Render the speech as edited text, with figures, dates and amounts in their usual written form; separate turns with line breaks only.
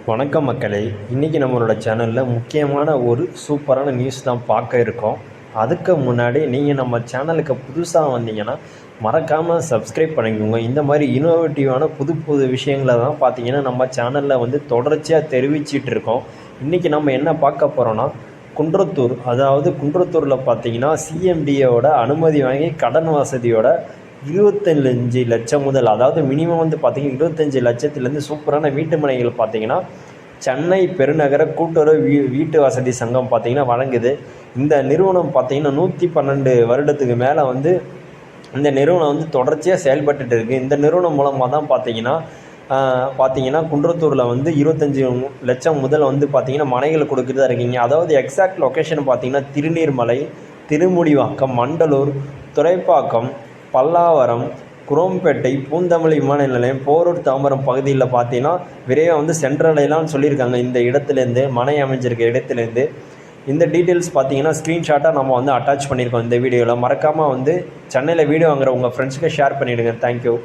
வணக்கம் மக்களே. இன்றைக்கி நம்மளோட சேனலில் முக்கியமான ஒரு சூப்பரான நியூஸ் தான் பார்க்க இருக்கோம். அதுக்கு முன்னாடி நீங்கள் நம்ம சேனலுக்கு புதுசாக வந்தீங்கன்னா மறக்காமல் சப்ஸ்கிரைப் பண்ணிக்கோங்க. இந்த மாதிரி இன்னோவேட்டிவான புது புது விஷயங்களை தான் பார்த்தீங்கன்னா நம்ம சேனலில் தொடர்ச்சியாக தெரிவிச்சிட்டு இருக்கோம். இன்றைக்கி நம்ம என்ன பார்க்க போகிறோன்னா, குன்றத்தூர், அதாவது குன்றத்தூரில் பார்த்தீங்கன்னா சிஎம்டிஏவோட அனுமதி வாங்கி கடன் வசதியோட 25 லட்சம் முதல், அதாவது மினிமம் பார்த்தீங்கன்னா 25 லட்சத்துலேருந்து சூப்பரான வீட்டு மனைகள் பார்த்தீங்கன்னா சென்னை பெருநகர கூட்டுறவு வீட்டு வசதி சங்கம் பார்த்தீங்கன்னா வழங்குது. இந்த நிறுவனம் பார்த்தீங்கன்னா 112 வருடத்துக்கு மேலே இந்த நிறுவனம் தொடர்ச்சியாக செயல்பட்டு இருக்குது. இந்த நிறுவனம் மூலமாக தான் பார்த்தீங்கன்னா குன்றத்தூரில் 25 லட்சம் முதல் பார்த்தீங்கன்னா மனைகள் கொடுக்குறதா இருக்கீங்க. அதாவது எக்ஸாக்ட் லொக்கேஷன் பார்த்தீங்கன்னா திருநீர்மலை, திருமுடிவாக்கம், மண்டலூர், துறைப்பாக்கம், பல்லாவரம், குரோம்பேட்டை, பூந்தமல்லி விமான நிலையம், போரூர், தாம்பரம் பகுதியில் பார்த்தீங்கன்னா விரைவாக சென்ட்ரலையெல்லாம் சொல்லியிருக்காங்க. இந்த இடத்துலேருந்து மனை அமைஞ்சிருக்க இடத்துலேருந்து இந்த டீட்டெயில்ஸ் பார்த்தீங்கன்னா ஸ்க்ரீன்ஷாட்டாக நம்ம அட்டாச் பண்ணியிருக்கோம் இந்த வீடியோவில். மறக்காமல் சென்னையில் வீடியோ வாங்குற உங்கள் ஃப்ரெண்ட்ஸுக்கு ஷேர் பண்ணிவிடுங்க. தேங்க்யூ.